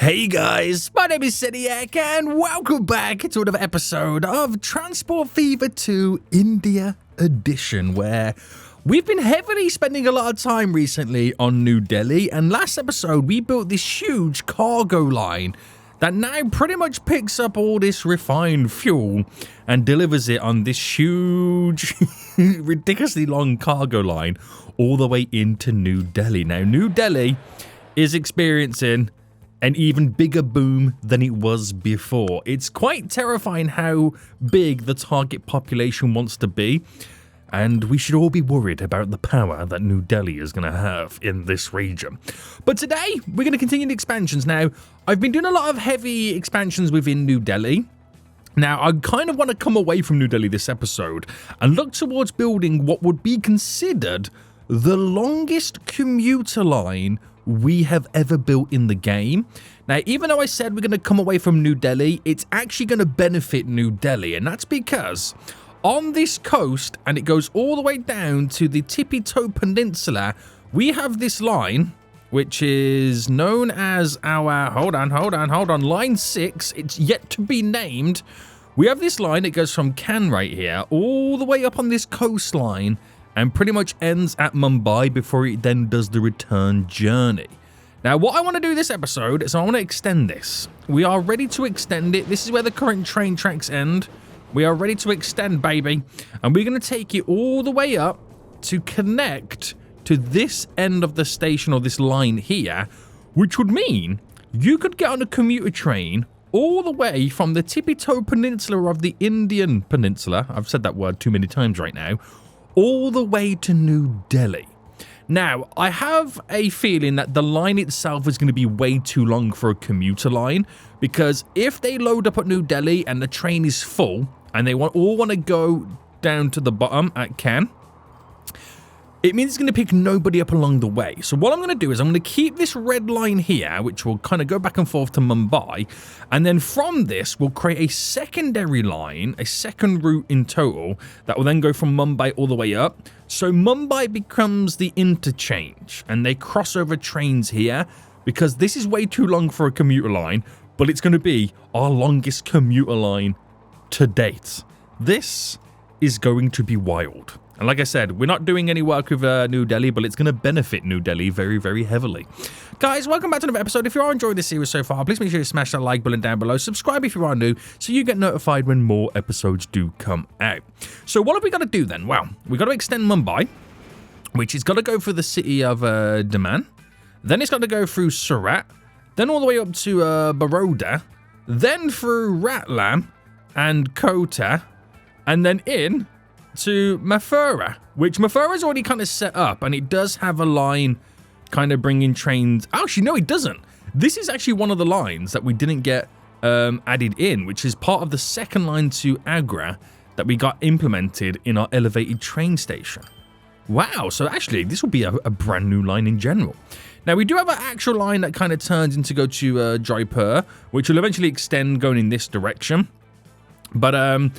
Hey guys, my name is Seniac and welcome back to another episode of Transport Fever 2 India Edition, where we've been heavily spending a lot of time recently on New Delhi, and last episode we built this huge cargo line that now pretty much picks up all this refined fuel and delivers it on this huge, ridiculously long cargo line all the way into New Delhi. Now, New Delhi is experiencing an even bigger boom than it was before. It's quite terrifying how big the target population wants to be, and we should all be worried about the power that New Delhi is going to have in this region. But today, we're going to continue the expansions. Now, I've been doing a lot of heavy expansions within New Delhi. Now, I kind of want to come away from New Delhi this episode and look towards building what would be considered the longest commuter line we have ever built in the game. Now, even though I said we're going to come away from New Delhi, it's actually going to benefit New Delhi, and that's because on this coast, and it goes all the way down to the Tippy-Toe Peninsula, we have this line, which is known as our, hold on, line 6. It's yet to be named. We have this line that goes from Cannes right here, all the way up on this coastline, and pretty much ends at Mumbai before it then does the return journey. Now, what I want to do this episode is I want to extend this. We are ready to extend it. This is where the current train tracks end. We are ready to extend, baby. And we're going to take it all the way up to connect to this end of the station, or this line here, which would mean you could get on a commuter train all the way from the Tippy-Toe Peninsula of the Indian Peninsula. I've said that word too many times right now. All the way to New Delhi. Now, I have a feeling that the line itself is going to be way too long for a commuter line, because if they load up at New Delhi and the train is full and they all want to go down to the bottom at Cannes, it means it's going to pick nobody up along the way. So what I'm going to do is I'm going to keep this red line here, which will kind of go back and forth to Mumbai. And then from this, we'll create a secondary line, a second route in total, that will then go from Mumbai all the way up. So Mumbai becomes the interchange, and they cross over trains here, because this is way too long for a commuter line, but it's going to be our longest commuter line to date. This is going to be wild. And like I said, we're not doing any work with New Delhi, but it's going to benefit New Delhi very, very heavily. Guys, welcome back to another episode. If you are enjoying this series so far, please make sure you smash that like button down below. Subscribe if you are new, so you get notified when more episodes do come out. So what have we got to do then? Well, we've got to extend Mumbai, which has got to go through the city of Daman. Then it's got to go through Surat, then all the way up to Baroda, then through Ratlam and Kota, and then in to Mathura, which Mathura's already kind of set up, and it does have a line kind of bringing trains. Actually, no, it doesn't. This is actually one of the lines that we didn't get added in, which is part of the second line to Agra that we got implemented in our elevated train station. Wow, so actually this will be a brand new line in general. Now, we do have an actual line that kind of turns into go to Jaipur, which will eventually extend going in this direction. But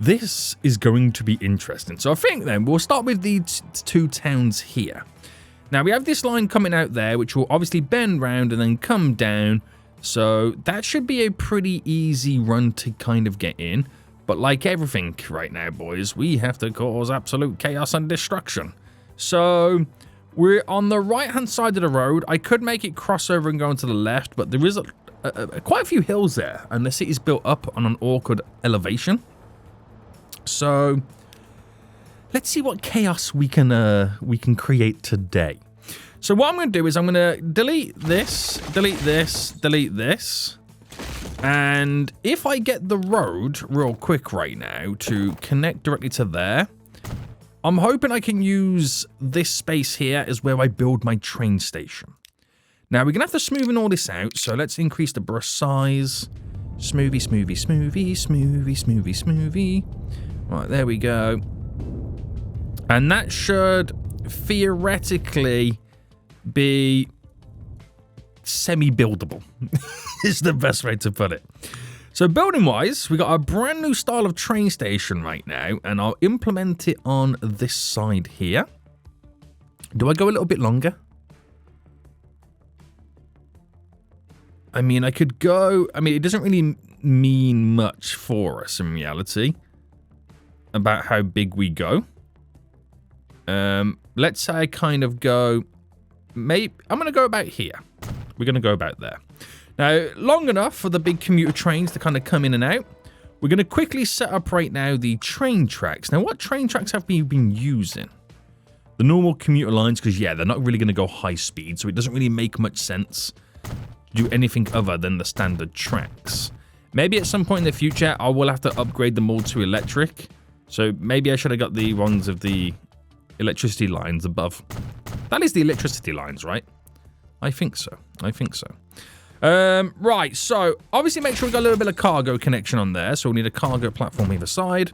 this is going to be interesting. So I think then we'll start with the two towns here. Now, we have this line coming out there, which will obviously bend round and then come down. So that should be a pretty easy run to kind of get in. But like everything right now, boys, we have to cause absolute chaos and destruction. So we're on the right-hand side of the road. I could make it cross over and go into the left, but there is quite a few hills there, and the city's built up on an awkward elevation. So let's see what chaos we can create today. So what I'm going to do is I'm going to delete this, delete this, delete this. And if I get the road real quick right now to connect directly to there, I'm hoping I can use this space here as where I build my train station. Now, we're going to have to smoothen all this out. So let's increase the brush size. Smoothie, smoothie, smoothie, smoothie, smoothie, smoothie. Right, there we go. And that should theoretically be semi-buildable is the best way to put it. So building wise, we got a brand new style of train station right now, and I'll implement it on this side here. Do I go a little bit longer? I mean, I could go... I mean, it doesn't really mean much for us in reality about how big we go. Let's say I kind of go... Maybe I'm going to go about here. We're going to go about there. Now, long enough for the big commuter trains to kind of come in and out. We're going to quickly set up right now the train tracks. Now, what train tracks have we been using? The normal commuter lines, because, yeah, they're not really going to go high speed, so it doesn't really make much sense to do anything other than the standard tracks. Maybe at some point in the future, I will have to upgrade them all to electric. So maybe I should have got the ones of the electricity lines above. That is the electricity lines, right? I think so. I think so. Right, so obviously make sure we got a little bit of cargo connection on there. So we'll need a cargo platform either side.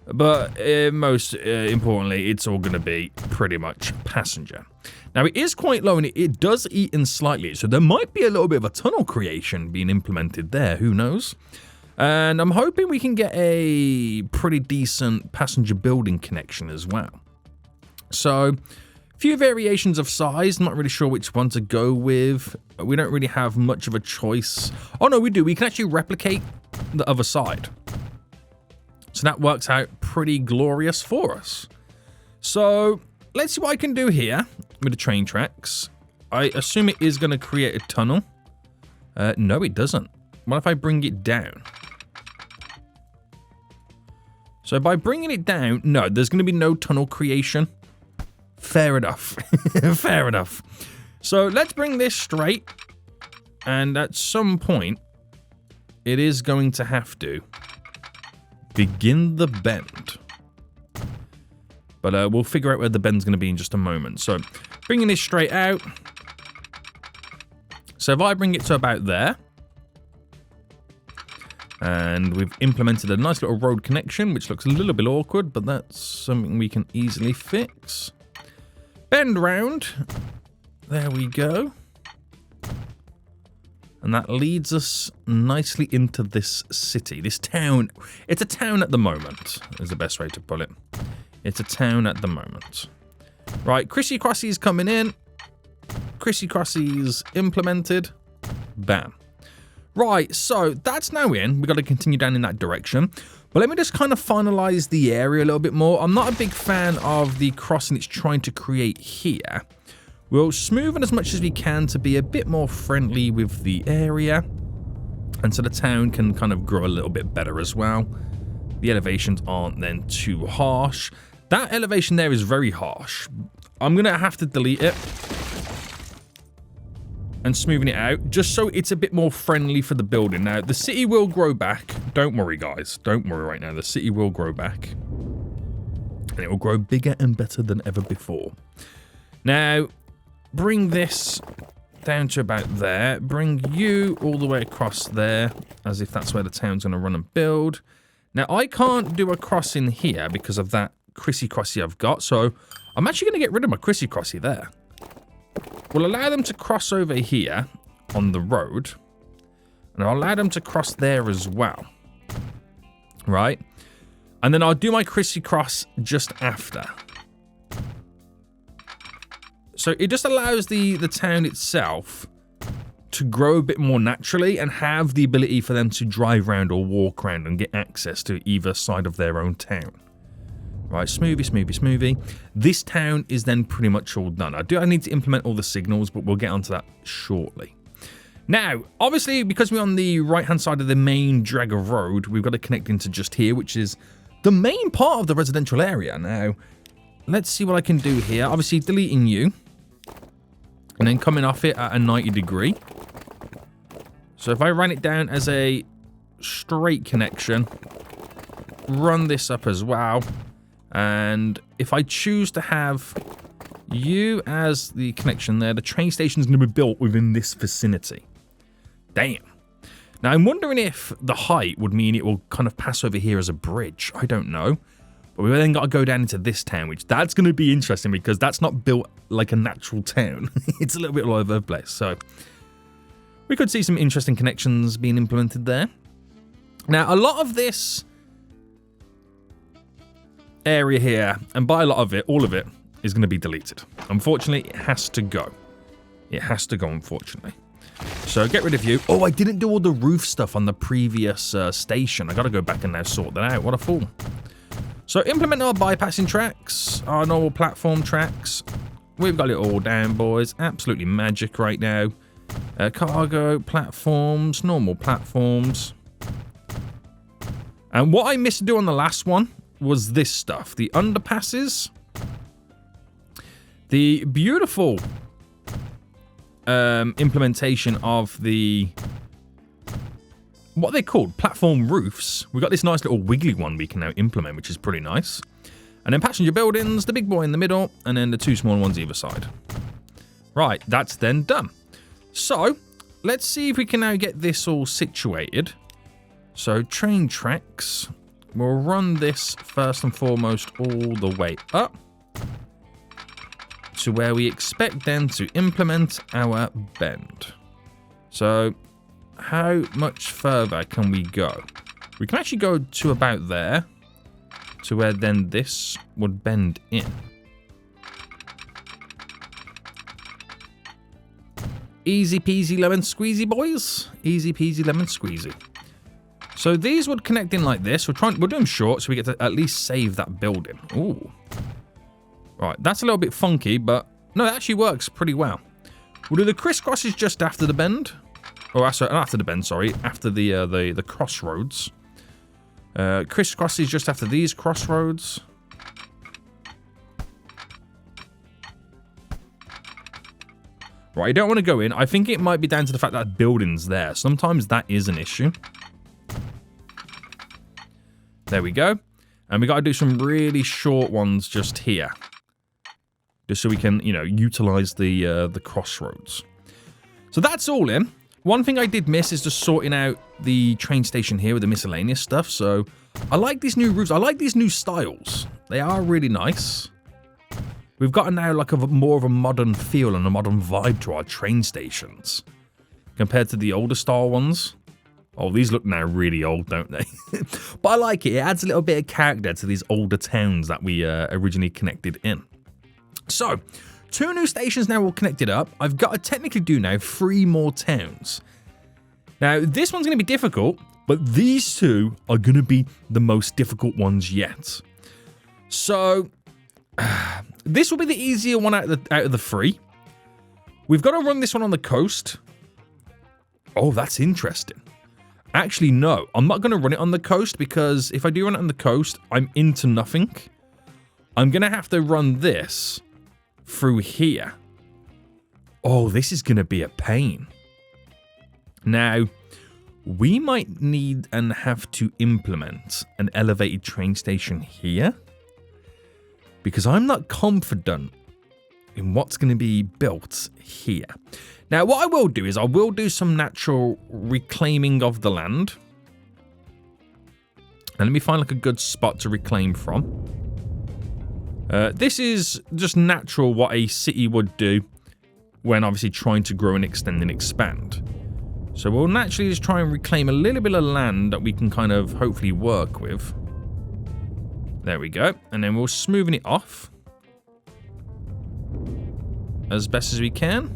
But most importantly, it's all going to be pretty much passenger. Now, it is quite low and it does eat in slightly. So there might be a little bit of a tunnel creation being implemented there. Who knows? And I'm hoping we can get a pretty decent passenger building connection as well. So, a few variations of size. Not really sure which one to go with. We don't really have much of a choice. Oh, no, we do. We can actually replicate the other side. So that works out pretty glorious for us. So, let's see what I can do here with the train tracks. I assume it is going to create a tunnel. No, it doesn't. What if I bring it down? So by bringing it down, no, there's going to be no tunnel creation. Fair enough. Fair enough. So let's bring this straight. And at some point, it is going to have to begin the bend. But we'll figure out where the bend's going to be in just a moment. So bringing this straight out. So if I bring it to about there. And we've implemented a nice little road connection, which looks a little bit awkward, but that's something we can easily fix. Bend round. There we go. And that leads us nicely into this city, this town. It's a town at the moment, is the best way to put it. It's a town at the moment. Right, Chrissy Crossy's coming in. Chrissy Crossy's implemented. Bam. Right, so that's now in. We've got to continue down in that direction. But let me just kind of finalize the area a little bit more. I'm not a big fan of the crossing it's trying to create here. We'll smoothen as much as we can to be a bit more friendly with the area. And so the town can kind of grow a little bit better as well. The elevations aren't then too harsh. That elevation there is very harsh. I'm going to have to delete it. And smoothing it out, just so it's a bit more friendly for the building. Now, the city will grow back. Don't worry, guys. Don't worry right now. The city will grow back. And it will grow bigger and better than ever before. Now, bring this down to about there. Bring you all the way across there, as if that's where the town's going to run and build. Now, I can't do a crossing here because of that Chrissy Crossy I've got. So, I'm actually going to get rid of my Chrissy Crossy there. We'll allow them to cross over here on the road. And I'll allow them to cross there as well. Right? And then I'll do my Chrissy Cross just after. So it just allows the town itself to grow a bit more naturally and have the ability for them to drive around or walk around and get access to either side of their own town. Right, smoothie, smoothie, smoothie. This town is then pretty much all done. I need to implement all the signals, but we'll get onto that shortly. Now, obviously, because we're on the right-hand side of the main drag of road, we've got to connect into just here, which is the main part of the residential area. Now, let's see what I can do here. Obviously, deleting you. And then coming off it at a 90 degree. So if I run it down as a straight connection, run this up as well. And if I choose to have you as the connection there, the train station is going to be built within this vicinity. Damn. Now, I'm wondering if the height would mean it will kind of pass over here as a bridge. I don't know. But we've then got to go down into this town, which that's going to be interesting because that's not built like a natural town. It's a little bit all over the place. So we could see some interesting connections being implemented there. Now, a lot of this area here, and by a lot of it, all of it, is going to be deleted. Unfortunately, it has to go. It has to go, unfortunately. So get rid of you. Oh, I didn't do all the roof stuff on the previous station. I got to go back and now sort that out. What a fool. So implement our bypassing tracks, our normal platform tracks. We've got it all down, boys. Absolutely magic right now. Cargo platforms, normal platforms. And what I missed to do on the last one was this stuff. The underpasses. The beautiful implementation of the... what are they called? Platform roofs. We've got this nice little wiggly one we can now implement, which is pretty nice. And then passenger buildings, the big boy in the middle, and then the two small ones either side. Right, that's then done. So, let's see if we can now get this all situated. So, train tracks. We'll run this first and foremost all the way up to where we expect then to implement our bend. So, how much further can we go? We can actually go to about there, to where then this would bend in. Easy peasy lemon squeezy, boys. Easy peasy lemon squeezy. So these would connect in like this. We'll do them short so we get to at least save that building. Ooh. Right, that's a little bit funky, but no, it actually works pretty well. We'll do the crisscrosses just after the bend. Or after the bend, sorry. After the crossroads. Crisscrosses just after these crossroads. Right, I don't want to go in. I think it might be down to the fact that building's there. Sometimes that is an issue. There we go. And we got to do some really short ones just here. Just so we can, you know, utilize the crossroads. So that's all in. One thing I did miss is just sorting out the train station here with the miscellaneous stuff. So I like these new roofs. I like these new styles. They are really nice. We've got now like more of a modern feel and a modern vibe to our train stations compared to the older style ones. Oh, these look now really old, don't they? But I like it. It adds a little bit of character to these older towns that we originally connected in. So, 2 new stations now all connected up. I've got to technically do now 3 more towns. Now, this one's going to be difficult, but these 2 are going to be the most difficult ones yet. So, this will be the easier one out of the 3. We've got to run this one on the coast. Oh, that's interesting. Actually, no. I'm not going to run it on the coast because if I do run it on the coast, I'm into nothing. I'm going to have to run this through here. Oh, this is going to be a pain. Now, we might need and have to implement an elevated train station here because I'm not confident in what's going to be built here. Now, what I will do is I will do some natural reclaiming of the land. And let me find like a good spot to reclaim from. This is just natural what a city would do when obviously trying to grow and extend and expand. So we'll naturally just try and reclaim a little bit of land that we can kind of hopefully work with. There we go. And then we'll smoothen it off as best as we can.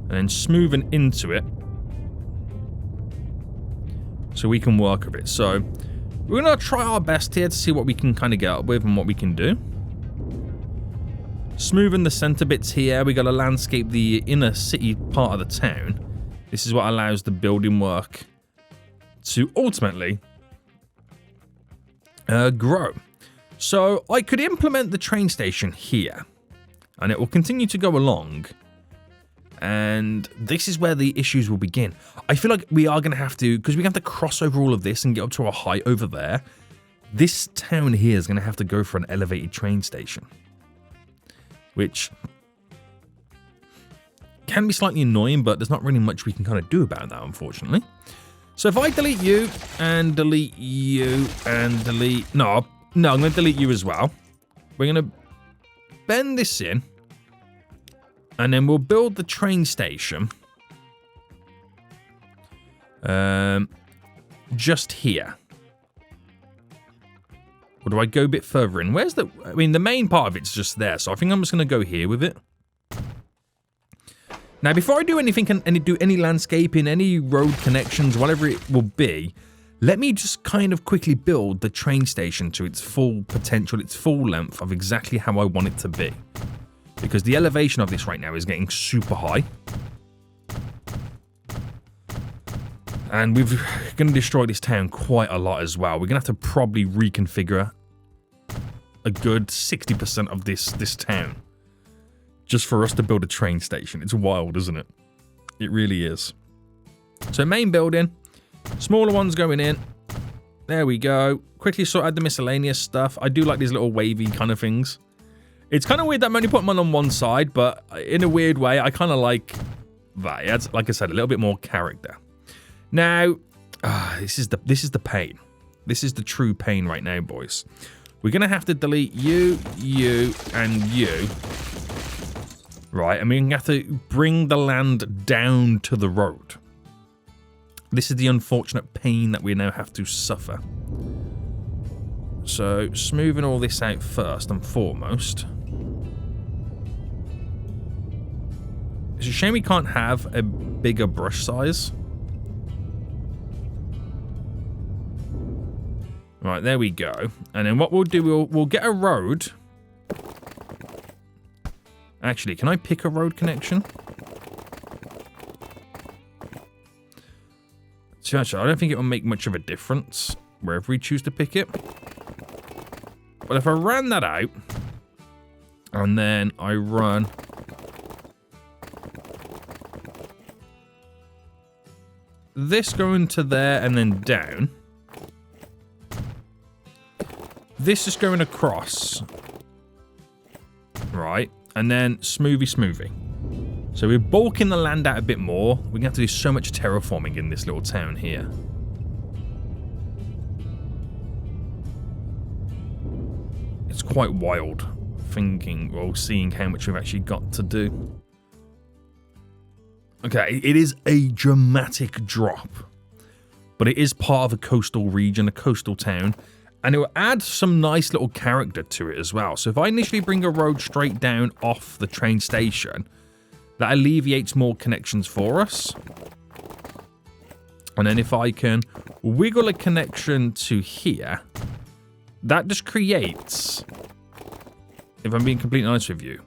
And then smoothen into it so we can work with it. So we're going to try our best here to see what we can kind of get up with and what we can do. Smoothen the center bits here. We got to landscape the inner city part of the town. This is what allows the building work to ultimately grow. So I could implement the train station here and it will continue to go along. And this is where the issues will begin. I feel like we are going to have to, because we have to cross over all of this and get up to a height over there. This town here is going to have to go for an elevated train station. Which can be slightly annoying, but there's not really much we can kind of do about that, unfortunately. So if I delete you, and delete you, and delete... No, I'm going to delete you as well. We're going to bend this in. And then we'll build the train station just here. Or do I go a bit further in? Where's the... I mean, the main part of it's just there. So I think I'm just going to go here with it. Now, before I do anything and do any landscaping, any road connections, whatever it will be, let me just kind of quickly build the train station to its full potential, its full length of exactly how I want it to be. Because the elevation of this right now is getting super high. And we're going to destroy this town quite a lot as well. We're going to have to probably reconfigure a good 60% of this town. Just for us to build a train station. It's wild, isn't it? It really is. So main building. Smaller ones going in. There we go. Quickly sort out the miscellaneous stuff. I do like these little wavy kind of things. It's kind of weird that I'm only putting them on one side, but in a weird way, I kind of like that. It adds, like I said, a little bit more character. Now, this is the pain. This is the true pain right now, boys. We're going to have to delete you, and you. Right, and we're going to have to bring the land down to the road. This is the unfortunate pain that we now have to suffer. So, smoothing all this out first and foremost. It's a shame we can't have a bigger brush size. Right, there we go. And then what we'll do, we'll get a road. Actually, can I pick a road connection? So actually, I don't think it will make much of a difference wherever we choose to pick it. But if I ran that out, and then I run this going to there and then down, this is going across, right, and then smoothie. So we're bulking the land out a bit more. We're going to have to do so much terraforming in this little town here. It's quite wild thinking, or seeing how much we've actually got to do. Okay, it is a dramatic drop. But it is part of a coastal region, a coastal town. And it will add some nice little character to it as well. So if I initially bring a road straight down off the train station, that alleviates more connections for us. And then if I can wiggle a connection to here, that just creates, if I'm being completely honest with you,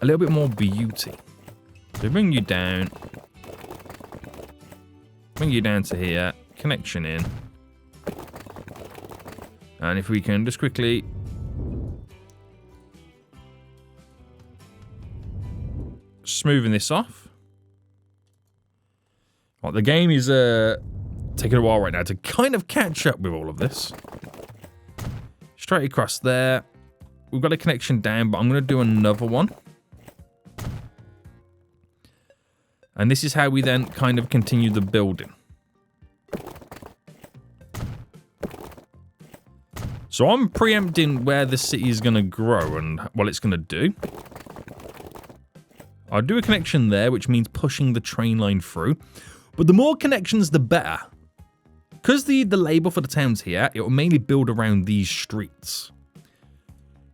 a little bit more beauty. So bring you down to here, connection in. And if we can just quickly smoothing this off. Well, the game is taking a while right now to kind of catch up with all of this. Straight across there. We've got a connection down, but I'm going to do another one. And this is how we then kind of continue the building. So I'm preempting where the city is going to grow and what it's going to do. I'll do a connection there, which means pushing the train line through. But the more connections, the better. Because the label for the town's here, it will mainly build around these streets.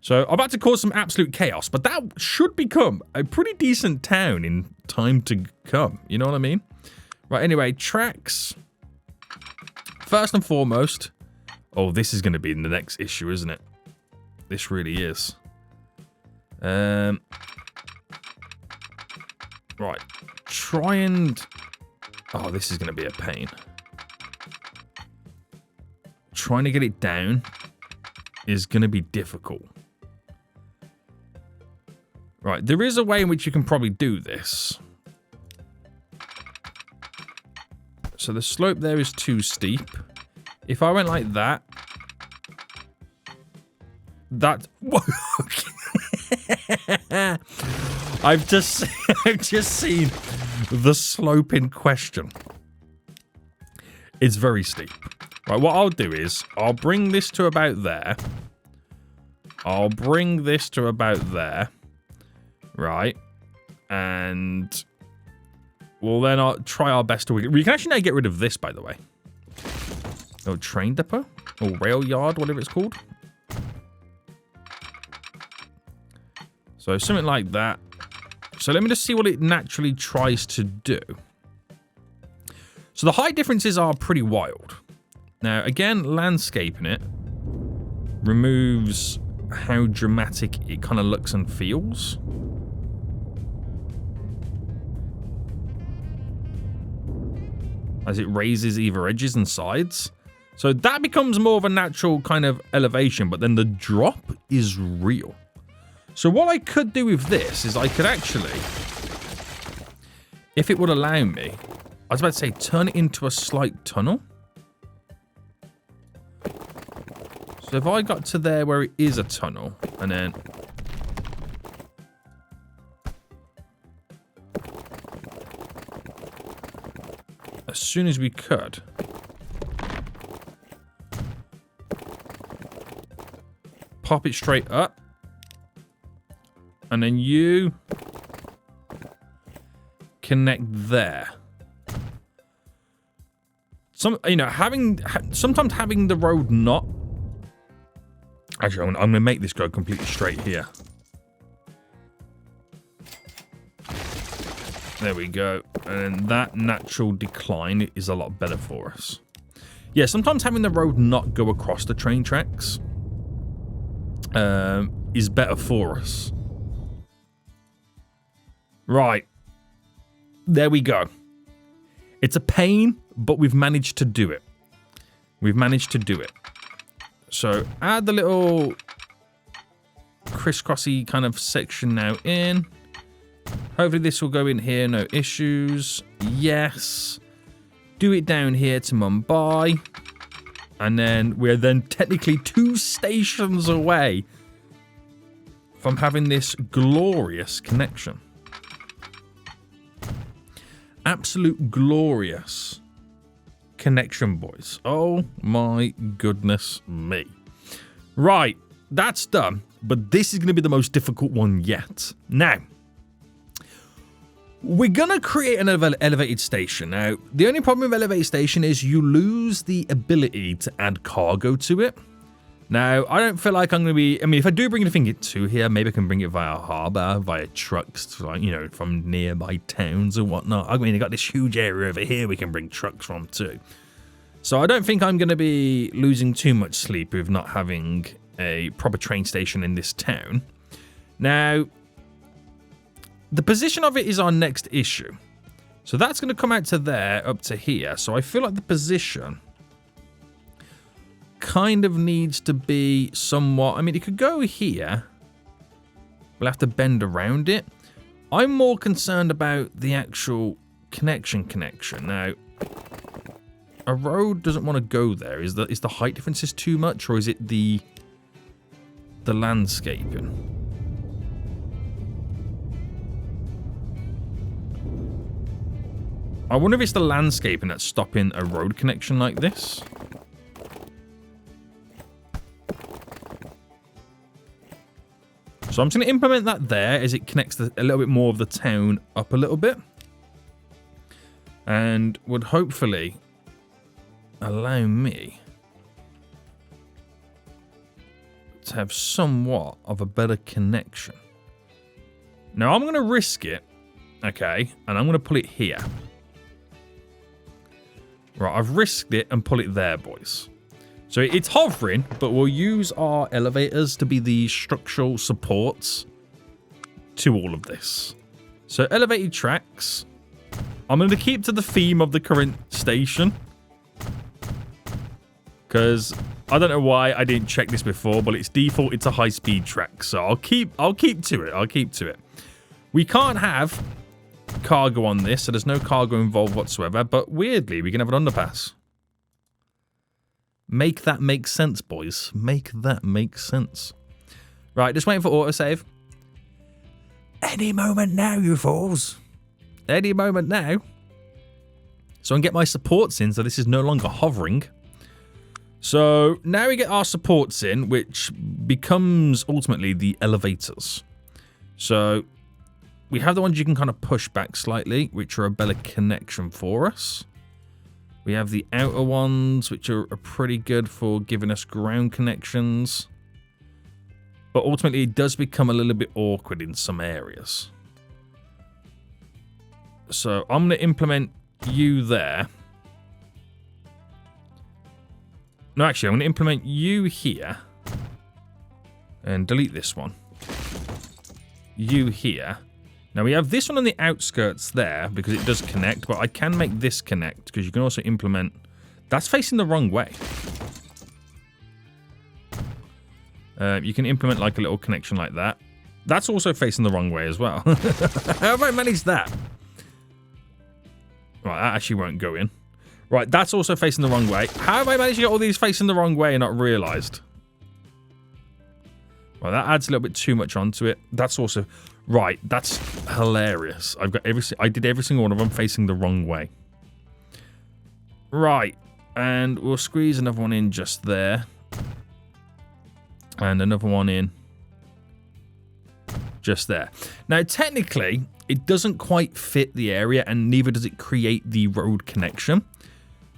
So I'm about to cause some absolute chaos, but that should become a pretty decent town in time to come. You know what I mean? Right, anyway, tracks. First and foremost. Oh, this is going to be in the next issue, isn't it? This really is. Right. Try and... Oh, this is going to be a pain. Trying to get it down is going to be difficult. Right, there is a way in which you can probably do this. So the slope there is too steep. If I went like that... I've just seen the slope in question. It's very steep. Right, what I'll do is I'll bring this to about there. I'll bring this to about there. Right. And well, then I'll try our best to... We can actually now get rid of this, by the way. Oh, train depot? Or rail yard, whatever it's called. So something like that. So let me just see what it naturally tries to do. So the height differences are pretty wild. Now, again, landscaping it removes how dramatic it kind of looks and feels. As it raises either edges and sides. So that becomes more of a natural kind of elevation, but then the drop is real. So what I could do with this is I could actually, if it would allow me, I was about to say turn it into a slight tunnel. So if I got to there where it is a tunnel, and then as soon as we could, pop it straight up, and then you connect there. Sometimes having the road not. Actually, I'm going to make this go completely straight here. There we go. And that natural decline is a lot better for us. Yeah, sometimes having the road not go across the train tracks is better for us. Right. There we go. It's a pain, but we've managed to do it. We've managed to do it. So add the little crisscrossy kind of section now in. Hopefully this will go in here, no issues. Yes. Do it down here to Mumbai. And then we're then technically 2 stations away from having this glorious connection. Absolute glorious connection, boys. Oh my goodness me. Right, that's done. But this is going to be the most difficult one yet. Now, we're going to create an elevated station. Now, the only problem with elevated station is you lose the ability to add cargo to it. Now, I don't feel like I'm going to be... I mean, if I do bring anything to here, maybe I can bring it via harbour, via trucks, like, you know, from nearby towns or whatnot. I mean, I got this huge area over here we can bring trucks from too. So I don't think I'm going to be losing too much sleep with not having a proper train station in this town. Now, the position of it is our next issue. So that's going to come out to there, up to here. So I feel like the position kind of needs to be somewhat... I mean, it could go here. We'll have to bend around it. I'm more concerned about the actual connection. Now, a road doesn't want to go there. Is the height differences too much, or is it the landscaping? I wonder if it's the landscaping that's stopping a road connection like this. So I'm just going to implement that there as it connects a little bit more of the town up a little bit. And would hopefully allow me to have somewhat of a better connection. Now I'm going to risk it, okay, and I'm going to pull it here. Right, I've risked it and pull it there, boys. So it's hovering, but we'll use our elevators to be the structural supports to all of this. So elevated tracks. I'm going to keep to the theme of the current station, because I don't know why I didn't check this before, but it's default. It's a high-speed track, so I'll keep to it. I'll keep to it. We can't have cargo on this, so there's no cargo involved whatsoever. But weirdly, we can have an underpass. Make that make sense, boys. Make that make sense. Right, just waiting for autosave. Any moment now, you fools. Any moment now. So I can get my supports in, so this is no longer hovering. So now we get our supports in, which becomes ultimately the elevators. So we have the ones you can kind of push back slightly, which are a better connection for us. We have the outer ones, which are pretty good for giving us ground connections. But ultimately, it does become a little bit awkward in some areas. So I'm going to implement you there. No, actually, I'm going to implement you here. And delete this one. You here. Now, we have this one on the outskirts there because it does connect, but I can make this connect because you can also implement... That's facing the wrong way. You can implement like a little connection like that. That's also facing the wrong way as well. How have I managed that? Right, that actually won't go in. Right, that's also facing the wrong way. How have I managed to get all these facing the wrong way and not realised? Well, that adds a little bit too much onto it. That's also... Right, that's hilarious. I did every single one of them facing the wrong way. Right, and we'll squeeze another one in just there. And another one in just there. Now, technically, it doesn't quite fit the area, and neither does it create the road connection.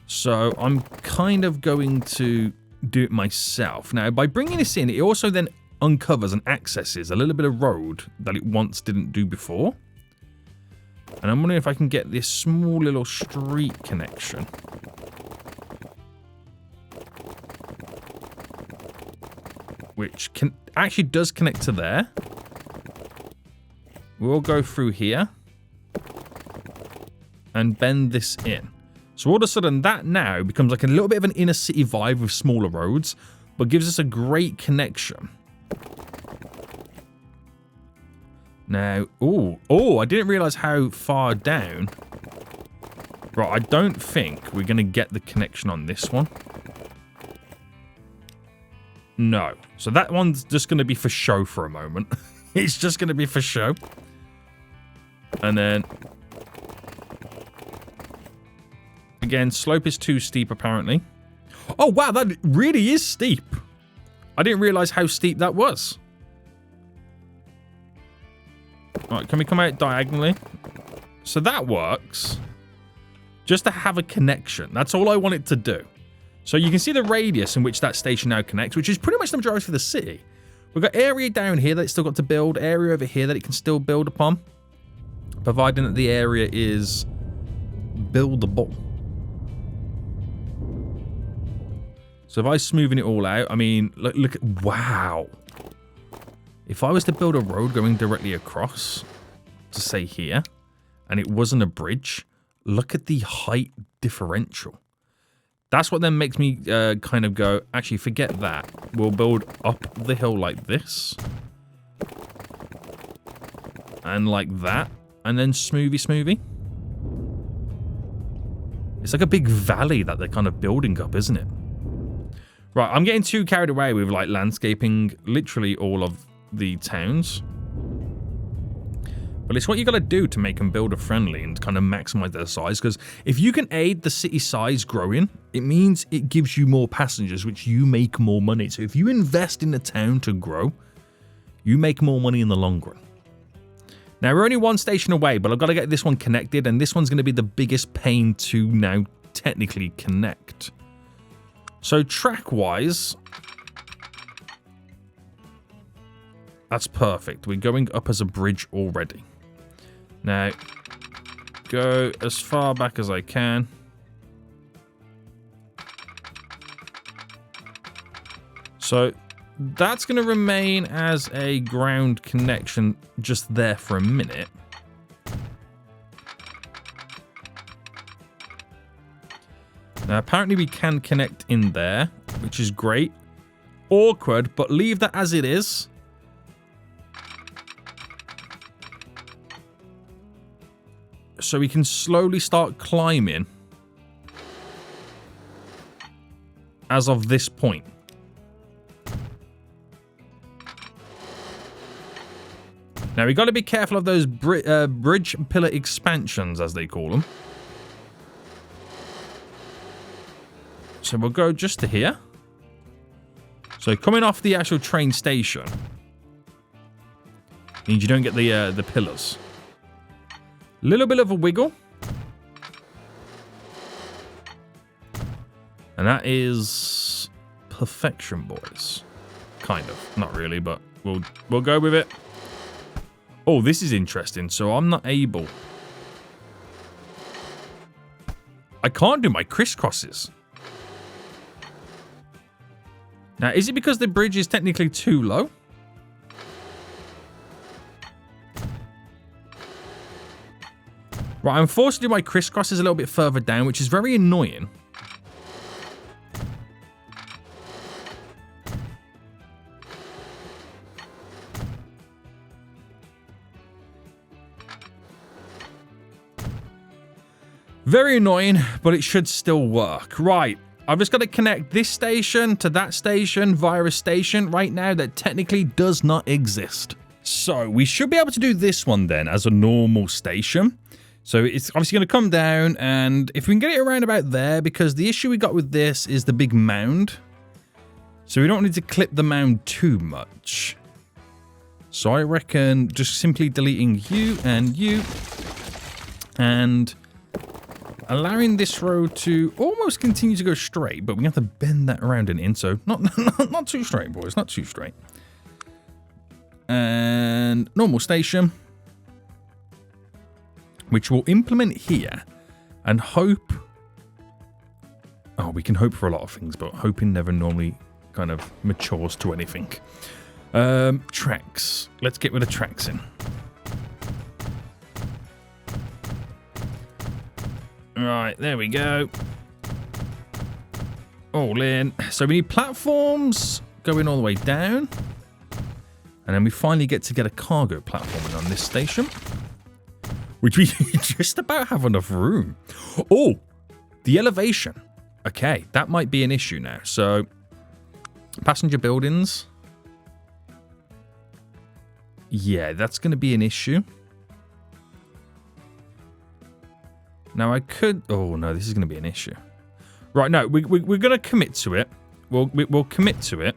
So I'm kind of going to do it myself. Now, by bringing this in, it also then uncovers and accesses a little bit of road that it once didn't do before. And I'm wondering if I can get this small little street connection. Which actually does connect to there. We'll go through here. And bend this in. So all of a sudden, that now becomes like a little bit of an inner city vibe with smaller roads. But gives us a great connection. Now, oh, I didn't realise how far down. Right, I don't think we're going to get the connection on this one. No. So that one's just going to be for show for a moment. It's just going to be for show. And then... Again, slope is too steep, apparently. Oh, wow, that really is steep. I didn't realise how steep that was. Alright, can we come out diagonally? So that works. Just to have a connection. That's all I want it to do. So you can see the radius in which that station now connects, which is pretty much the majority of the city. We've got area down here that it's still got to build, area over here that it can still build upon, providing that the area is buildable. So if I smoothing it all out, I mean, look at, wow. If I was to build a road going directly across, to say here, and it wasn't a bridge, look at the height differential. That's what then makes me kind of go, actually, forget that. We'll build up the hill like this. And like that. And then smoothie. It's like a big valley that they're kind of building up, isn't it? Right, I'm getting too carried away with, like, landscaping literally all of the towns. But it's what you got to do to make them builder friendly and kind of maximize their size, because if you can aid the city size growing, it means it gives you more passengers, which you make more money. So if you invest in the town to grow, you make more money in the long run. Now, we're only one station away, but I've got to get this one connected, and this one's going to be the biggest pain to now technically connect. So track-wise, that's perfect. We're going up as a bridge already. Now, go as far back as I can. So that's going to remain as a ground connection just there for a minute. Now, apparently we can connect in there, which is great. Awkward, but leave that as it is. So we can slowly start climbing as of this point. Now, we got to be careful of those bridge pillar expansions, as they call them. So we'll go just to here. So coming off the actual train station means you don't get the pillars. Little bit of a wiggle. And that is perfection, boys. Kind of. Not really, but we'll go with it. Oh, this is interesting. So I'm not able I can't do my crisscrosses. Now, is it because the bridge is technically too low? Right, I'm forced to do my crisscrosses a little bit further down, which is very annoying. Very annoying, but it should still work. Right, I've just got to connect this station to that station via a station right now that technically does not exist. So we should be able to do this one then as a normal station. So it's obviously going to come down, and if we can get it around about there, because the issue we got with this is the big mound. So we don't need to clip the mound too much. So I reckon just simply deleting you, and allowing this road to almost continue to go straight, but we have to bend that around and in, so not too straight, boys, not too straight. And normal station, which we'll implement here, and hope... Oh, we can hope for a lot of things, but hoping never normally kind of matures to anything. Tracks. Let's get rid of tracks in. Right, there we go. All in. So we need platforms going all the way down. And then we finally get a cargo platform on this station. Which we just about have enough room. Oh, the elevation. Okay, that might be an issue now. So, passenger buildings. Yeah, that's going to be an issue. Now I could... Oh, no, this is going to be an issue. Right, no, we're going to commit to it. We'll commit to it.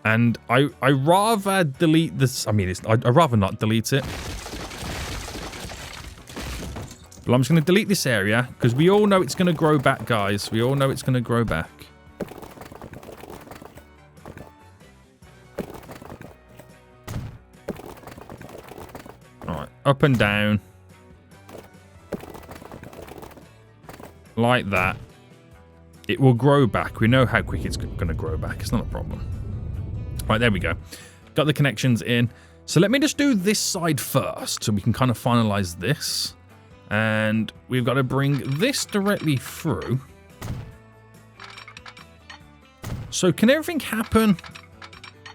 And I rather delete this... I mean, I'd rather not delete it. But I'm just going to delete this area, because we all know it's going to grow back, guys. We all know it's going to grow back. Up and down. Like that. It will grow back. We know how quick it's going to grow back. It's not a problem. Right, there we go. Got the connections in. So let me just do this side first so we can kind of finalize this. And we've got to bring this directly through. So can everything happen,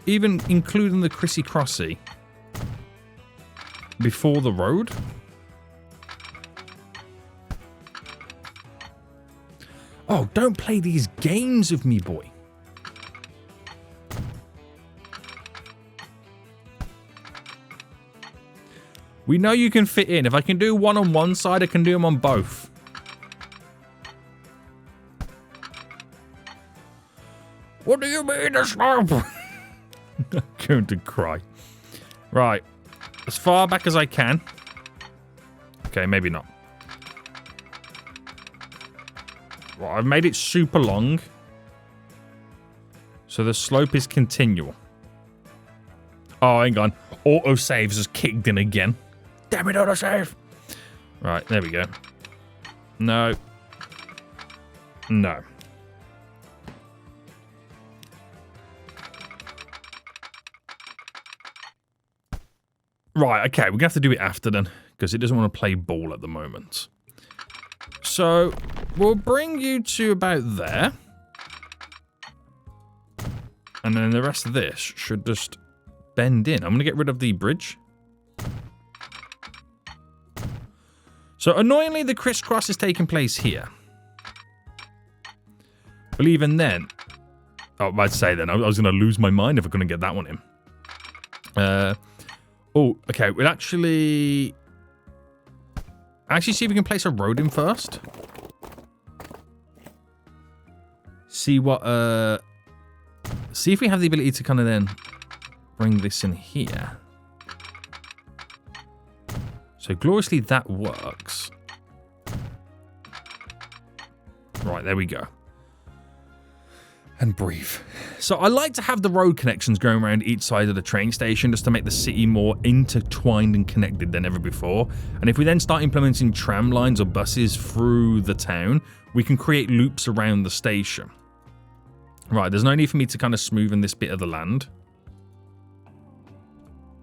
even including the Crissy-Crossy, before the road? Oh, don't play these games with me, boy. We know you can fit in. If I can do one on one side, I can do them on both. What do you mean it's not? I'm going to cry. Right. As far back as I can. Okay, maybe not. Well, I've made it super long. So the slope is continual. Oh, hang on. Autosaves has kicked in again. Damn it, autosave. Right, there we go. No. No. Right, okay, we're going to have to do it after then, because it doesn't want to play ball at the moment. So, we'll bring you to about there. And then the rest of this should just bend in. I'm going to get rid of the bridge. So, annoyingly, the crisscross is taking place here. But even then... Oh, I'd say then, I was going to lose my mind if I'm going to get that one in. Oh, okay, we'll actually see if we can place a road in first. See what, see if we have the ability to kind of then bring this in here. So gloriously that works. Right, there we go. and breathe. So I like to have the road connections going around each side of the train station just to make the city more intertwined and connected than ever before. And if we then start implementing tram lines or buses through the town, we can create loops around the station. Right, there's no need for me to kind of smoothen this bit of the land.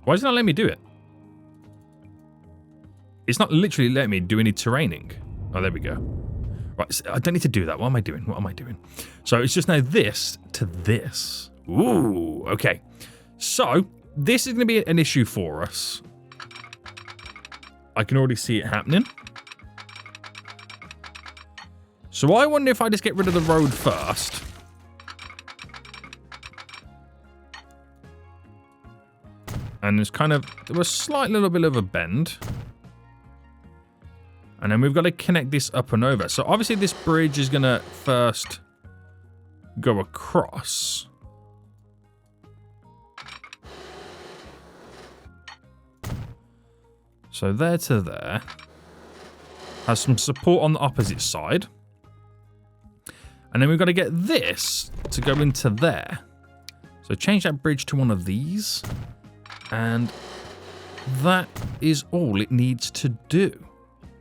Why does it not let me do it? It's not literally letting me do any terraining. Oh, there we go. Right, I don't need to do that. What am I doing? What am I doing? So it's just now this to this. Ooh, okay. So this is going to be an issue for us. I can already see it happening. So I wonder if I just get rid of the road first. And there's kind of, there was a slight little bit of a bend. And then we've got to connect this up and over. So obviously this bridge is going to first go across. So there to there. Has some support on the opposite side. And then we've got to get this to go into there. So change that bridge to one of these. And that is all it needs to do.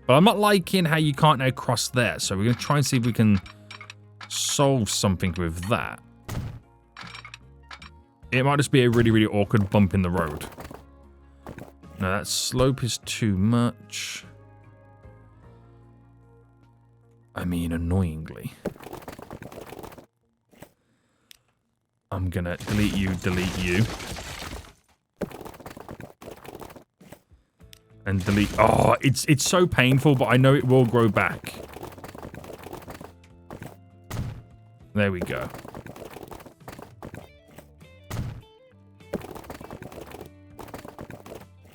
But I'm not liking how you can't now cross there. So we're going to try and see if we can solve something with that. It might just be a really, really awkward bump in the road. Now that slope is too much. I mean, annoyingly. I'm going to delete you. And delete. Oh, it's so painful, but I know it will grow back. There we go.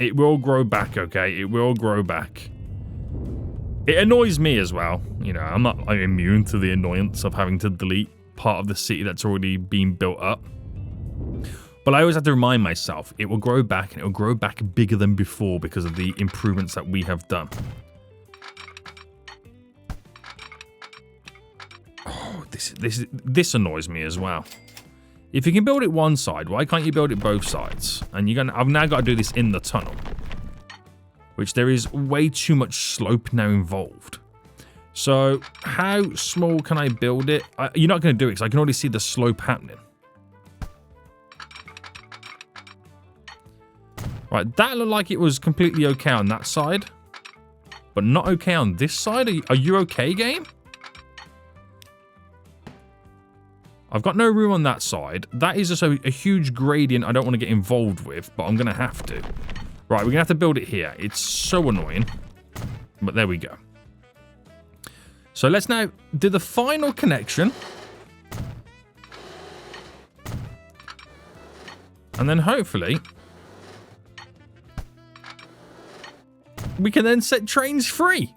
It will grow back, okay? It will grow back. It annoys me as well. You know, I'm not immune to the annoyance of having to delete part of the city that's already been built up. But I always have to remind myself, it will grow back, and it will grow back bigger than before because of the improvements that we have done. Oh, this annoys me as well. If you can build it one side, why can't you build it both sides? And I've now got to do this in the tunnel, which there is way too much slope now involved. So how small can I build it? You're not going to do it because I can already see the slope happening. Right, that looked like it was completely okay on that side, but not okay on this side. Are you okay, game? I've got no room on that side. That is just a huge gradient I don't want to get involved with, but I'm going to have to. Right, we're going to have to build it here. It's so annoying, but there we go. So let's now do the final connection. And then hopefully we can then set trains free.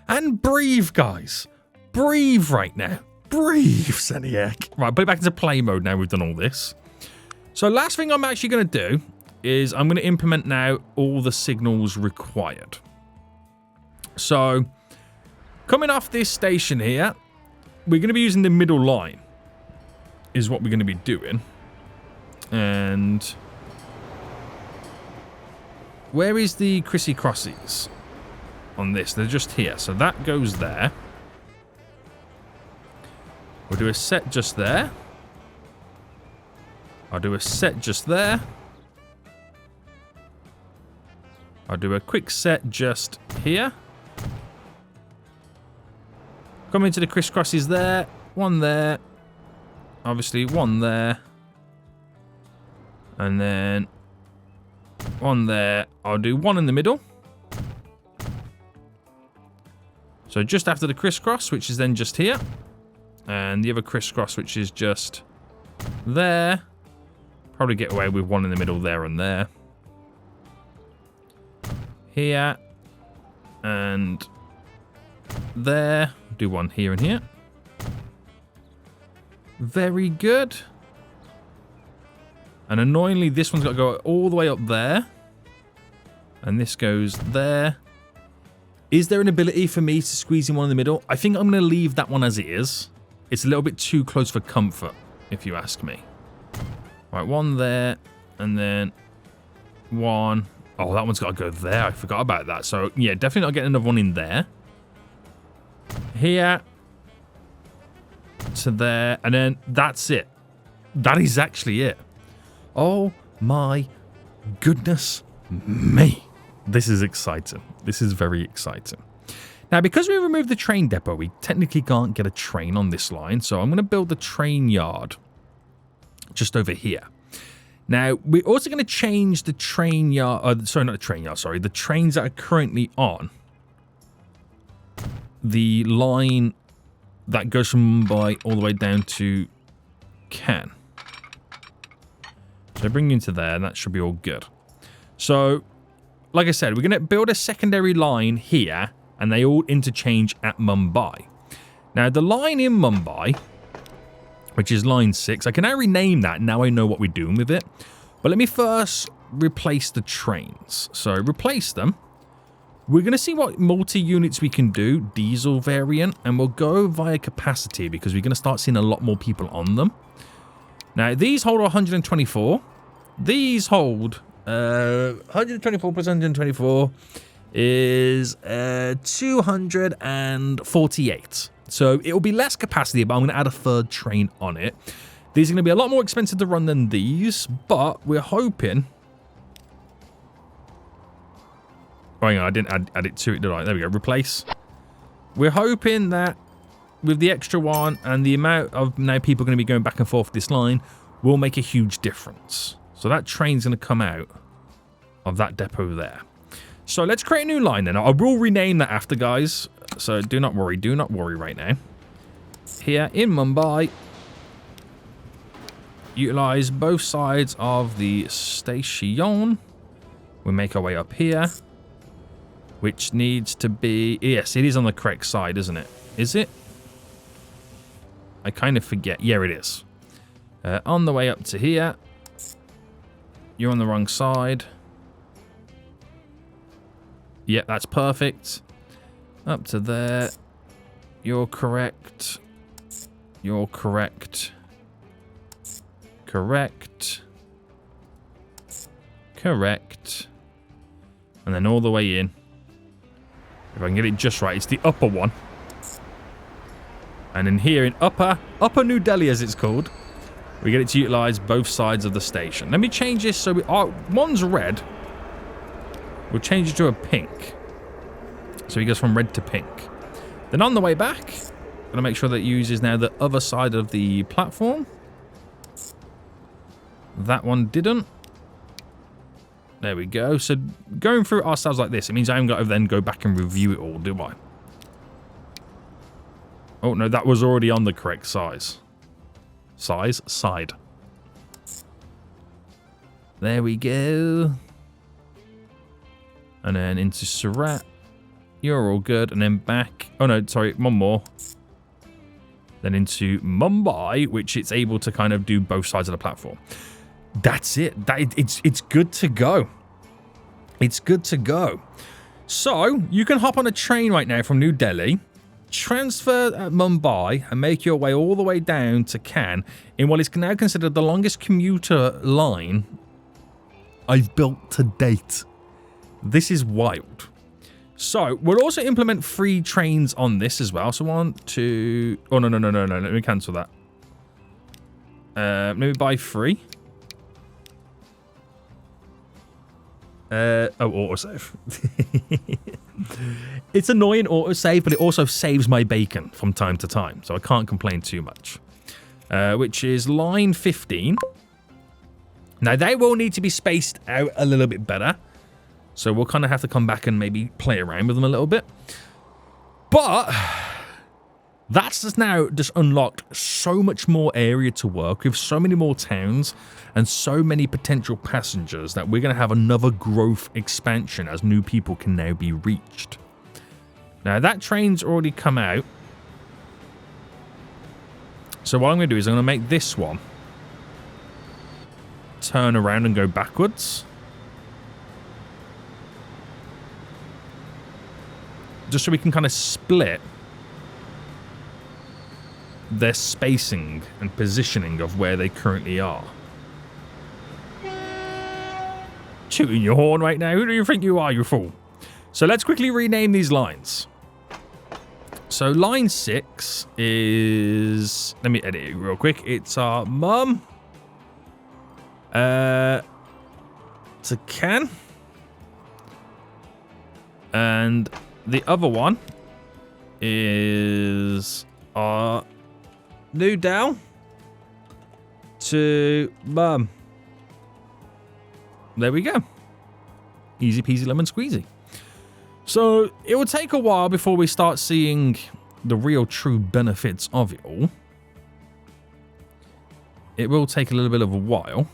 And breathe, guys. Breathe right now. Breathe, Seniac. Right, put it back into play mode now we've done all this. So last thing I'm actually going to do is I'm going to implement now all the signals required. So coming off this station here, we're going to be using the middle line is what we're going to be doing. And where is the Chrissy Crossies on this? They're just here. So that goes there. We'll do a set just there. I'll do a set just there. I'll do a quick set just here. Come into the crisscrosses there. One there. Obviously one there. And then one there. I'll do one in the middle. So just after the crisscross, which is then just here. And the other crisscross, which is just there. Probably get away with one in the middle there and there. Here. And there. Do one here and here. Very good. And annoyingly, this one's got to go all the way up there. And this goes there. Is there an ability for me to squeeze in one in the middle? I think I'm going to leave that one as it is. it's a little bit too close for comfort, if you ask me. Right, one there, and then one. Oh, that one's got to go there. I forgot about that. So, yeah, definitely not getting another one in there. Here. To there. And then that's it. That is actually it. Oh, my goodness me. This is exciting. This is very exciting. Now, because we removed the train depot, we technically can't get a train on this line. So I'm going to build the train yard just over here. Now, we're also going to change the train yard. Sorry, not the train yard. Sorry, the trains that are currently on the line that goes from Mumbai all the way down to Cannes. So bring you into there, and that should be all good. So, like I said, we're going to build a secondary line here, and they all interchange at Mumbai. Now, the line in Mumbai, which is line 6. I can now rename that. Now I know what we're doing with it. But let me first replace the trains. So replace them. We're going to see what multi-units we can do. Diesel variant. And we'll go via capacity because we're going to start seeing a lot more people on them. Now these hold 124. These hold 124 plus 124 is 248. So it'll be less capacity, but I'm going to add a third train on it. These are going to be a lot more expensive to run than these, but we're hoping... Oh, hang on, I didn't add it to it, did I? There we go, replace. We're hoping that with the extra one and the amount of now people going to be going back and forth this line will make a huge difference. So that train's going to come out of that depot there. So let's create a new line then. I will rename that after, guys. So do not worry right now. Here in Mumbai, utilize both sides of the station. We make our way up here, which needs to be... Yes, it is on the correct side, isn't it? Is it? I kind of forget. Yeah, it is. On the way up to here. You're on the wrong side. Yep, that's perfect. Up to there. You're correct. You're correct. Correct. Correct. And then all the way in. If I can get it just right, it's the upper one. And then here in Upper New Delhi, as it's called, we get it to utilize both sides of the station. Let me change this so one's red. We'll change it to a pink. So he goes from red to pink. Then on the way back, going to make sure that it uses now the other side of the platform. That one didn't. There we go. So going through it ourselves like this, it means I haven't got to then go back and review it all, do I? Oh, no, that was already on the correct size. Side. There we go. And then into Surat. You're all good. And then back. Oh, no, sorry. One more. Then into Mumbai, which it's able to kind of do both sides of the platform. That's it. It's good to go. It's good to go. So, you can hop on a train right now from New Delhi, transfer at Mumbai, and make your way all the way down to Cannes in what is now considered the longest commuter line I've built to date. This is wild. So, we'll also implement free trains on this as well. So, 1, 2... Oh, no. Let me cancel that. Let me buy free. Autosave. It's annoying autosave, but it also saves my bacon from time to time. So, I can't complain too much. Which is line 15. Now, they will need to be spaced out a little bit better. So we'll kind of have to come back and maybe play around with them a little bit. But that's just now just unlocked so much more area to work with, so many more towns, and so many potential passengers that we're going to have another growth expansion as new people can now be reached. Now that train's already come out. So what I'm going to do is I'm going to make this one turn around and go backwards. Just so we can kind of split their spacing and positioning of where they currently are. Tooting your horn right now. Who do you think you are, you fool? So let's quickly rename these lines. So line 6 is... Let me edit it real quick. It's our mum. It's a can. And the other one is our new down to mum. There we go. Easy peasy lemon squeezy. So it will take a while before we start seeing the real true benefits of it all. It will take a little bit of a while.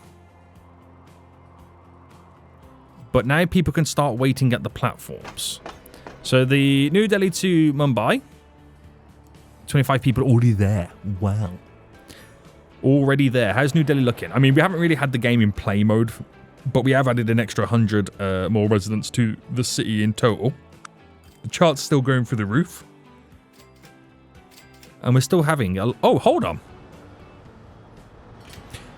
But now people can start waiting at the platforms. So the New Delhi to Mumbai. 25 people already there. Wow. Already there. How's New Delhi looking? I mean, we haven't really had the game in play mode, but we have added an extra 100 more residents to the city in total. The chart's still going through the roof. And we're still having... Oh, hold on.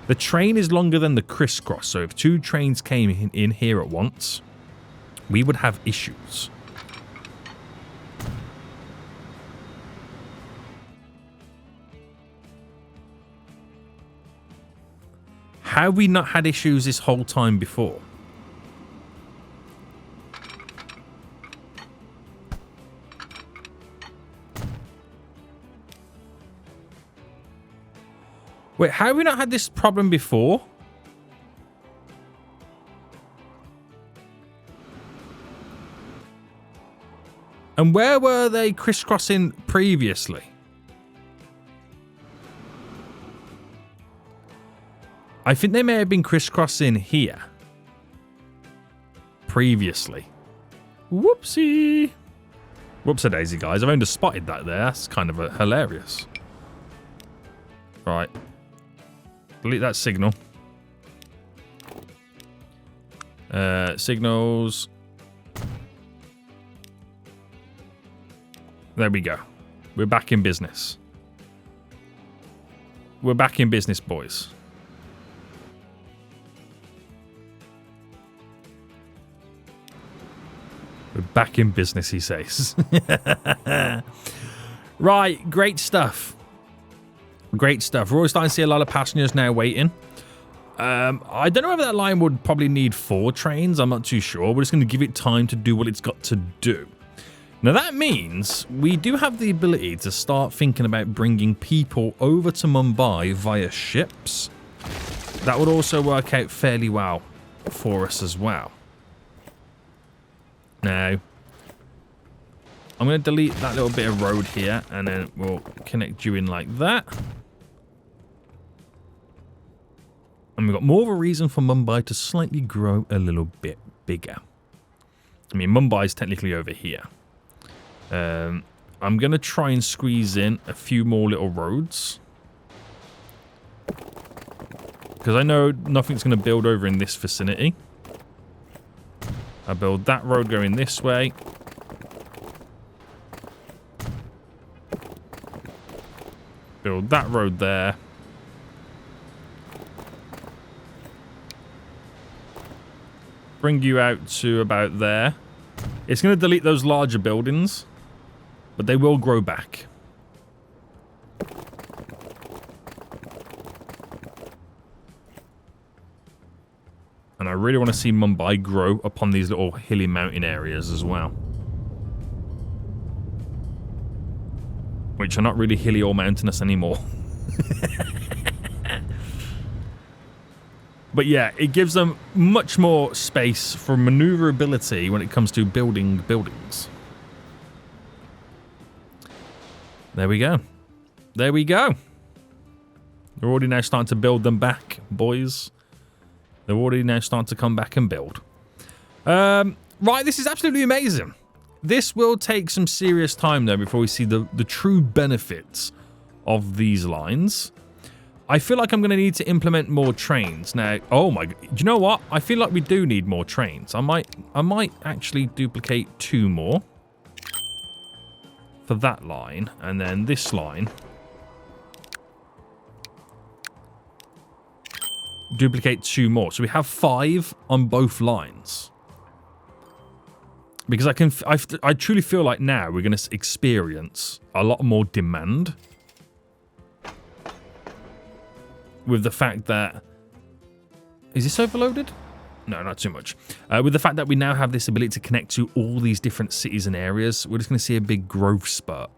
The train is longer than the crisscross, so if 2 trains came in here at once, we would have issues. How have we not had issues this whole time before? Wait, how have we not had this problem before? And where were they crisscrossing previously? I think they may have been crisscrossing here previously. Whoopsie. Whoopsie-daisy, guys. I've only just spotted that there. That's kind of hilarious. Right. Delete that signal. Signals. There we go. We're back in business. We're back in business, boys. We're back in business, he says. Right, great stuff. Great stuff. We're already starting to see a lot of passengers now waiting. I don't know whether that line would probably need 4 trains. I'm not too sure. We're just going to give it time to do what it's got to do. Now, that means we do have the ability to start thinking about bringing people over to Mumbai via ships. That would also work out fairly well for us as well. Now, I'm going to delete that little bit of road here, and then we'll connect you in like that. And we've got more of a reason for Mumbai to slightly grow a little bit bigger. I mean, Mumbai's technically over here. I'm going to try and squeeze in a few more little roads. Because I know nothing's going to build over in this vicinity. I build that road going this way. Build that road there. Bring you out to about there. It's going to delete those larger buildings, but they will grow back. And I really want to see Mumbai grow upon these little hilly mountain areas as well. Which are not really hilly or mountainous anymore. But yeah, it gives them much more space for maneuverability when it comes to building buildings. There we go. There we go. They're already now starting to build them back, boys. They're already now starting to come back and build. Right, this is absolutely amazing. This will take some serious time, though, before we see the true benefits of these lines. I feel like I'm going to need to implement more trains. Now, oh my... Do you know what? I feel like we do need more trains. I might actually duplicate 2 more. For that line. And then this line. duplicate 2 more. So we have 5 on both lines. Because I truly feel like now we're going to experience a lot more demand. With the fact that... Is this overloaded? No, not too much. With the fact that we now have this ability to connect to all these different cities and areas, we're just going to see a big growth spurt.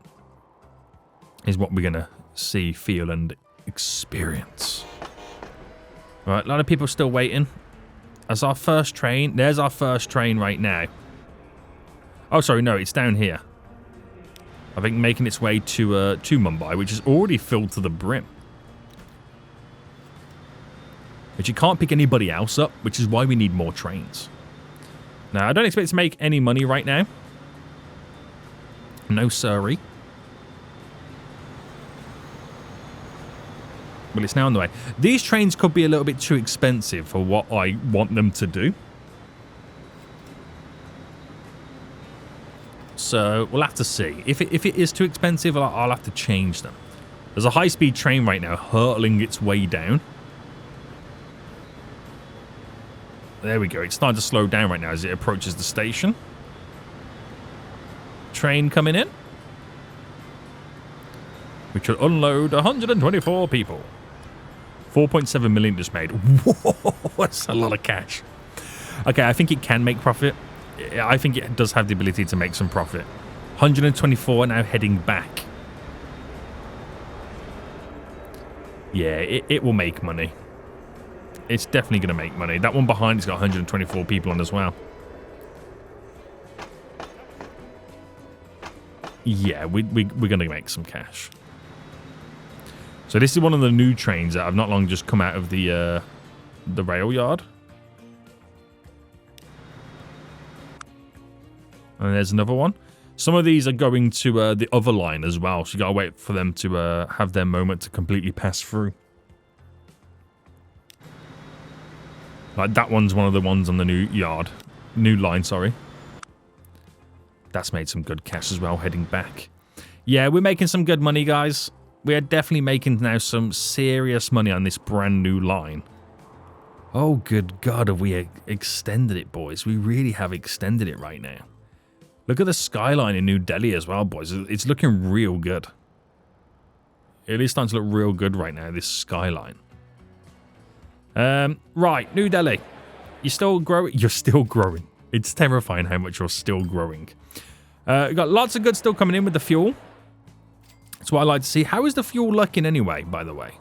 Is what we're going to see, feel, and experience. Right, a lot of people still waiting. That's our first train. There's our first train right now. Oh, sorry, no, it's down here. I think making its way to Mumbai, which is already filled to the brim. But you can't pick anybody else up, which is why we need more trains. Now, I don't expect to make any money right now. No siree. Well, it's now on the way. These trains could be a little bit too expensive for what I want them to do. So, we'll have to see. If it is too expensive, I'll have to change them. There's a high-speed train right now hurtling its way down. There we go. It's starting to slow down right now as it approaches the station. Train coming in. We should unload 124 people. 4.7 million just made. Whoa, that's a lot of cash. Okay, I think it can make profit. I think it does have the ability to make some profit. 124 now heading back. Yeah, it will make money. It's definitely going to make money. That one behind has got 124 people on as well. Yeah, we're going to make some cash. So this is one of the new trains that have not long just come out of the rail yard. And there's another one. Some of these are going to the other line as well. So you got to wait for them to have their moment to completely pass through. Like that one's one of the ones on the new line, sorry. That's made some good cash as well, heading back. Yeah, we're making some good money, guys. We are definitely making now some serious money on this brand new line. Oh, good God, have we extended it, boys? We really have extended it right now. Look at the skyline in New Delhi as well, boys. It's looking real good. It is starting to look real good right now, this skyline. Right, New Delhi. You're still growing? You're still growing. It's terrifying how much you're still growing. We've got lots of good still coming in with the fuel. That's what I like to see. How is the fuel looking anyway, by the way?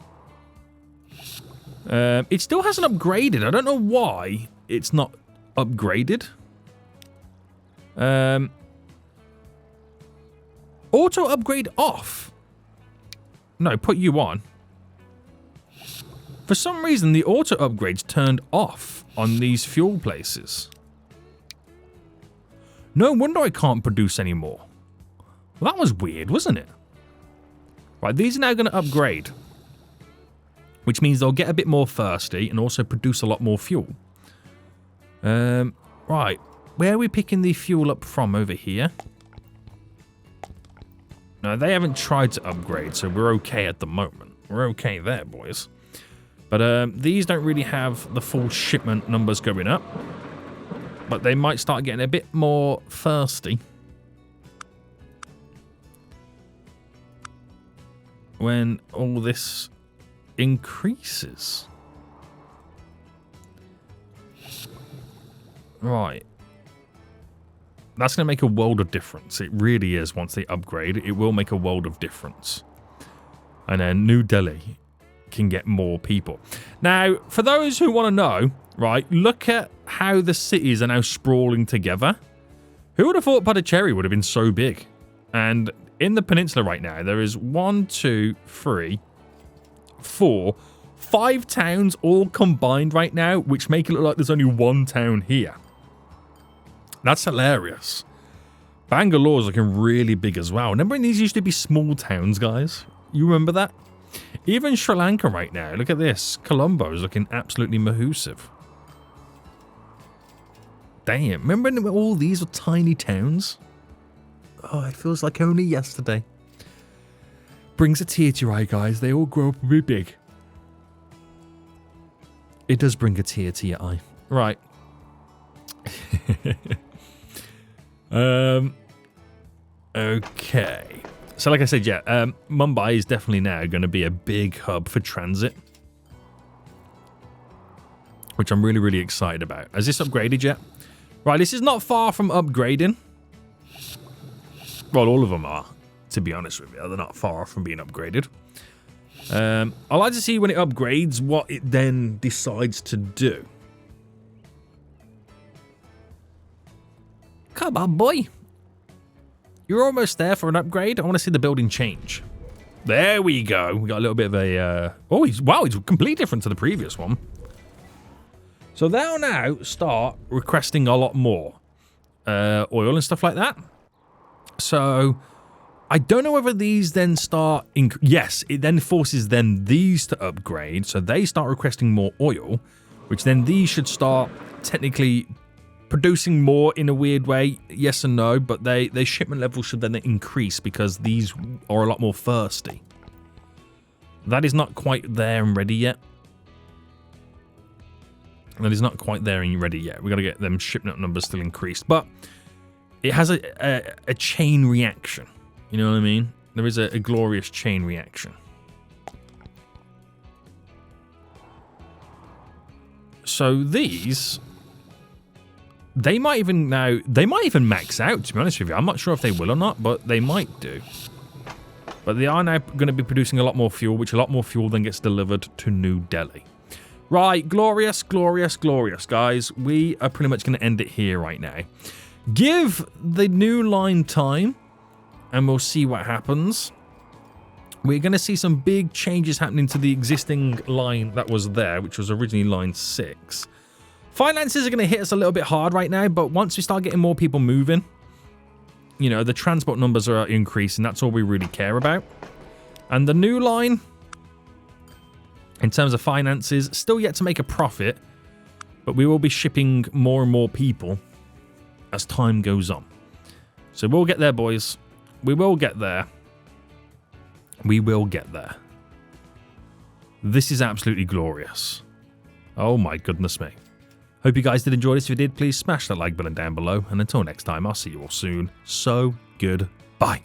It still hasn't upgraded. I don't know why it's not upgraded. Auto upgrade off. No, put you on. For some reason, the auto upgrades turned off on these fuel places. No wonder I can't produce anymore. Well, that was weird, wasn't it? Right, these are now going to upgrade. Which means they'll get a bit more thirsty and also produce a lot more fuel. Right, where are we picking the fuel up from over here? No, they haven't tried to upgrade, so we're okay at the moment. We're okay there, boys. But these don't really have the full shipment numbers going up. But they might start getting a bit more thirsty. When all this increases. Right. That's going to make a world of difference. It really is. Once they upgrade, it will make a world of difference. And then New Delhi can get more people. Now, for those who want to know, right, look at how the cities are now sprawling together. Who would have thought Puducherry would have been so big? And in the peninsula right now, there is 1, 2, 3, 4, 5 towns all combined right now, which make it look like there's only one town here. That's hilarious. Bangalore's looking really big as well. Remember when these used to be small towns, guys? You remember that? Even Sri Lanka right now, look at this. Colombo's looking absolutely mahoosive. Damn, remember when all these were tiny towns? Oh, it feels like only yesterday. Brings a tear to your eye, guys. They all grow up and be big. It does bring a tear to your eye. Right. Okay. So like I said, yeah, Mumbai is definitely now going to be a big hub for transit, which I'm really, really excited about. Has this upgraded yet? Right, this is not far from upgrading. Well, all of them are, to be honest with you. They're not far off from being upgraded. I'd like to see when it upgrades what it then decides to do. Come on, boy. You're almost there for an upgrade. I want to see the building change. There we go. We got a little bit of a... Oh, wow, it's completely different to the previous one. So they'll now start requesting a lot more oil and stuff like that. So I don't know whether these then start... Yes, it then forces then these to upgrade. So they start requesting more oil, which then these should start technically producing more in a weird way. Yes and no, but their shipment level should then increase because these are a lot more thirsty. That is not quite there and ready yet. That is not quite there and ready yet. We've got to get them shipment numbers still increased. But it has a chain reaction. You know what I mean? There is a glorious chain reaction. So these... They might even max out, to be honest with you. I'm not sure if they will or not, but they might do. But they are now going to be producing a lot more fuel, which a lot more fuel then gets delivered to New Delhi. Right, glorious, glorious, glorious, guys. We are pretty much going to end it here right now. Give the new line time, and we'll see what happens. We're going to see some big changes happening to the existing line that was there, which was originally line 6. Finances are going to hit us a little bit hard right now, but once we start getting more people moving, you know, the transport numbers are increasing. That's all we really care about. And the new line, in terms of finances, still yet to make a profit, but we will be shipping more and more people as time goes on. So we'll get there, boys. We will get there. We will get there. This is absolutely glorious. Oh my goodness me. Hope you guys did enjoy this. If you did, please smash that like button down below. And until next time, I'll see you all soon. So, goodbye.